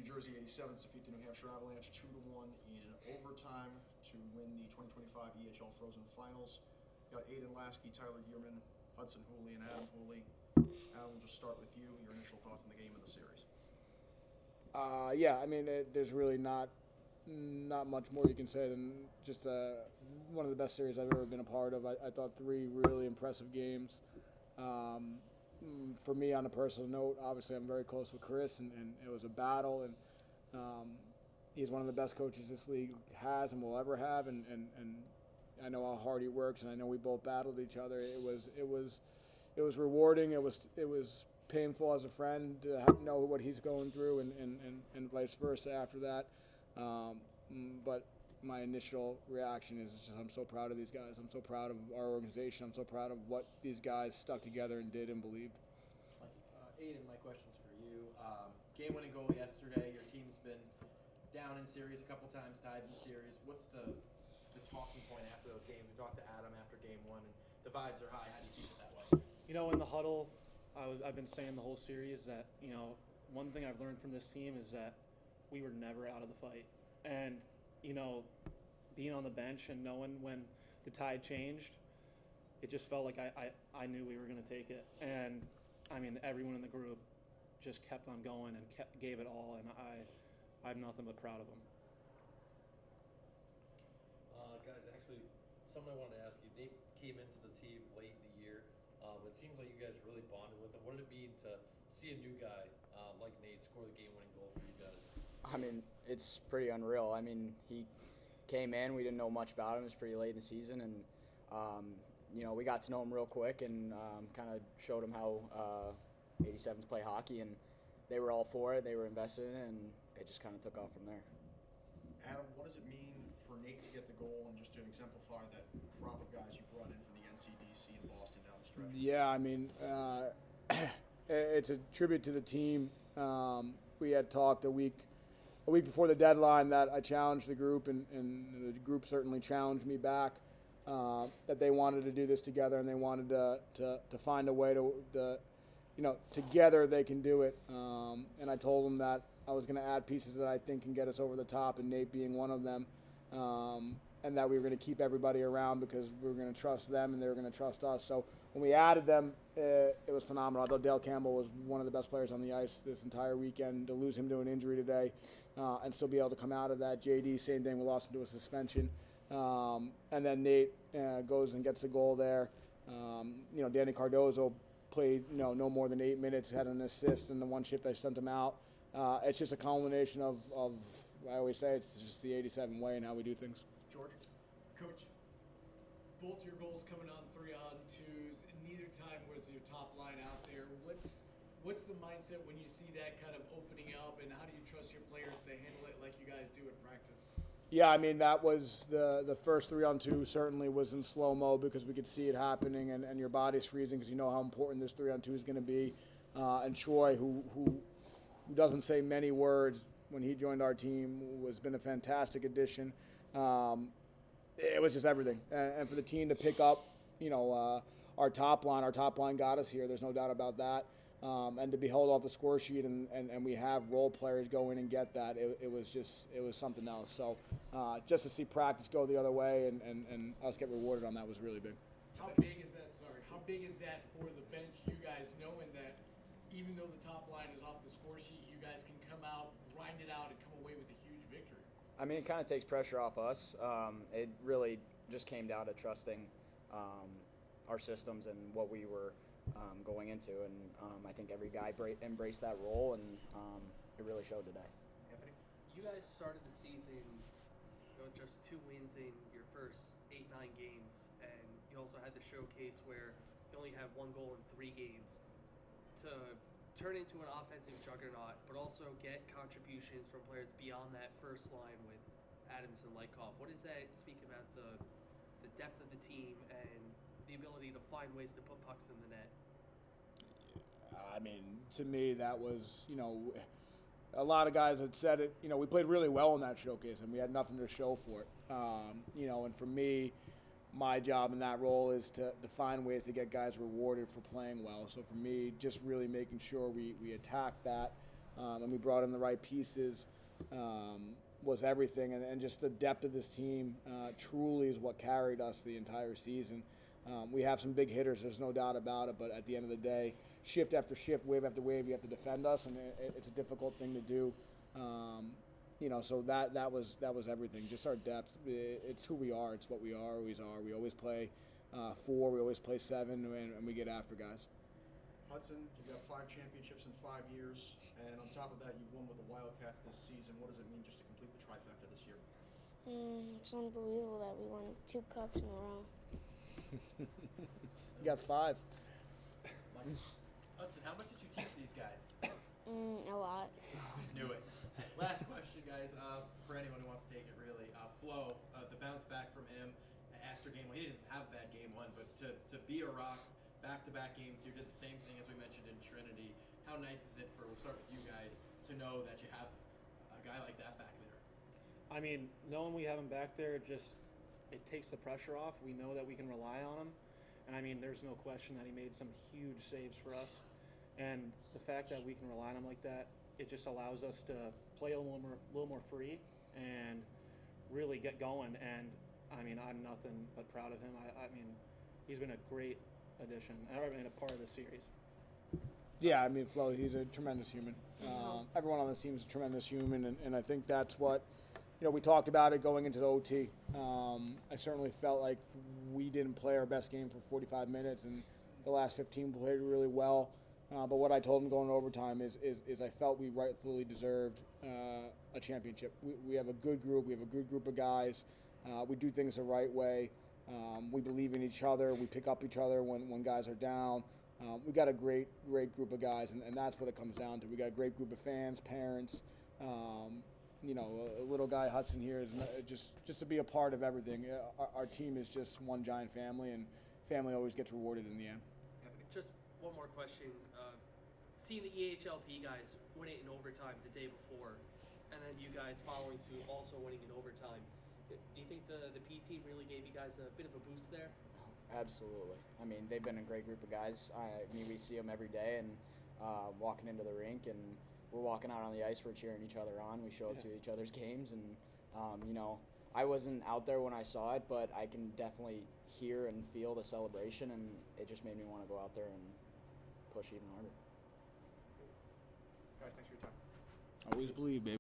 Jersey 87's defeat the New Hampshire Avalanche 2-1 in overtime to win the 2025 EHL Frozen Finals. You got Aiden Lasky, Tyler Gearman, Hudson Hooley, and Adam Hooley. Adam, we'll just start with you. Your initial thoughts on the game and the series. There's really not much more you can say than just one of the best series I've ever been a part of. I thought 3 really impressive games. For me, on a personal note, obviously I'm very close with Chris, and it was a battle, and he's one of the best coaches this league has and will ever have, and I know how hard he works, and I know we both battled each other. It was rewarding. It was painful as a friend to know what he's going through, and vice versa after that. But my initial reaction is just I'm so proud of these guys. I'm so proud of our organization. I'm so proud of what these guys stuck together and did and believed. Aiden, my question's for you. Game-winning goal yesterday. Your team's been down in series a couple times, tied in series. What's the talking point after those games? We talked to Adam after game 1, and the vibes are high. How do you keep it that way? In the huddle, I've been saying the whole series that, one thing I've learned from this team is that we were never out of the fight. And, being on the bench and knowing when the tide changed, it just felt like I knew we were going to take it. And, everyone in the group just kept on going and gave it all, and I'm nothing but proud of them. Guys, actually, something I wanted to ask you. Nate came into the team late in the year. It seems like you guys really bonded with him. What did it mean to see a new guy like Nate score the game-winning goal for you guys? It's pretty unreal. He came in. We didn't know much about him. It was pretty late in the season, and we got to know him real quick and kind of showed him how 87's play hockey, and they were all for it. They were invested in it, and it just kind of took off from there. Adam, what does it mean for Nate to get the goal and just to exemplify that crop of guys you brought in from the NCDC in Boston down the stretch? Yeah, it's a tribute to the team. We had talked a week before the deadline that I challenged the group, and the group certainly challenged me back, that they wanted to do this together, and they wanted to find a way to together they can do it. And I told them that I was going to add pieces that I think can get us over the top, and Nate being one of them, and that we were going to keep everybody around because we were going to trust them and they were going to trust us. So when we added them, it was phenomenal. I thought Dale Campbell was one of the best players on the ice this entire weekend. To lose him to an injury today and still be able to come out of that. JD, same thing, we lost him to a suspension. And then Nate goes and gets the goal there. Danny Cardozo played no more than 8 minutes, had an assist in the one shift I sent him out. It's just a culmination of I always say it's just the 87 way and how we do things. George? Coach, both your goals coming on 3-on-2s, and neither time was your top line out there. What's the mindset when you see that kind of opening up, and how do you trust your players to handle it like you guys do in practice? Yeah, that was the first 3-on-2 certainly was in slow-mo because we could see it happening, and your body's freezing because you know how important this 3-on-2 is going to be. And Troy, who doesn't say many words when he joined our team, has been a fantastic addition. It was just everything. And for the team to pick up, our top line got us here. There's no doubt about that. And to be held off the score sheet and we have role players go in and get that, it was something else. So just to see practice go the other way and us get rewarded on that was really big. How big is that for the bench, you guys knowing that even though the top line is off the score sheet, you guys can come out, grind it out, and come away with a huge victory? It kind of takes pressure off us. It really just came down to trusting our systems and what we were going into, and I think every guy embraced that role, and it really showed today. Anthony? You guys started the season with just 2 wins in your first 8-9 games, and you also had the showcase where you only had 1 goal in 3 games. To turn into an offensive juggernaut, but also get contributions from players beyond that first line with Adams and Lykoff. What does that speak about the depth of the team and the ability to find ways to put pucks in the net? To me, that was, a lot of guys had said it. We played really well in that showcase, and we had nothing to show for it. And for me, my job in that role is to find ways to get guys rewarded for playing well. So for me, just really making sure we attack that and we brought in the right pieces, was everything. And just the depth of this team truly is what carried us the entire season. We have some big hitters, there's no doubt about it, but at the end of the day, shift after shift, wave after wave, you have to defend us, and it's a difficult thing to do. So that was everything. Just our depth. It's who we are. It's what we always are. We always play 4. We always play 7, and we get after guys. Hudson, you've got 5 championships in 5 years, and on top of that, you've won with the Wildcats this season. What does it mean just to complete the trifecta this year? It's unbelievable that we won 2 cups in a row. You got 5. Hudson, how much did you teach these guys? A lot. Knew it. Last question, guys, for anyone who wants to take it, really. Flo, the bounce back from him after game 1. He didn't have a bad game 1, but to be a Rock, back-to-back games, you did the same thing as we mentioned in Trinity. How nice is it we'll start with you guys, to know that you have a guy like that back there? I mean, knowing we have him back there, it takes the pressure off. We know that we can rely on him. And I mean, there's no question that he made some huge saves for us. And the fact that we can rely on him like that, it just allows us to play a little more free and really get going. And I mean, I'm nothing but proud of him. I mean, he's been a great addition and a part of this series. Yeah, I mean, Flo, he's a tremendous human. Everyone on this team is a tremendous human, and I think that's what, we talked about it going into the OT. I certainly felt like we didn't play our best game for 45 minutes, and the last 15 played really well. But what I told him going to overtime is I felt we rightfully deserved a championship. We have a good group. We have a good group of guys. We do things the right way. We believe in each other. We pick up each other when guys are down. We got a great group of guys, and that's what it comes down to. We got a great group of fans, parents. A little guy Hudson here is just to be a part of everything. Our team is just one giant family, and family always gets rewarded in the end. Just one more question. Seeing the EHLP guys win it in overtime the day before, and then you guys following suit also winning in overtime, do you think the P team really gave you guys a bit of a boost there? Absolutely. I mean, they've been a great group of guys. We see them every day, and walking into the rink, and we're walking out on the ice, we're cheering each other on. We show up to each other's games, and I wasn't out there when I saw it, but I can definitely hear and feel the celebration, and it just made me want to go out there and push even harder. Guys, thanks for your time. Always believe, baby.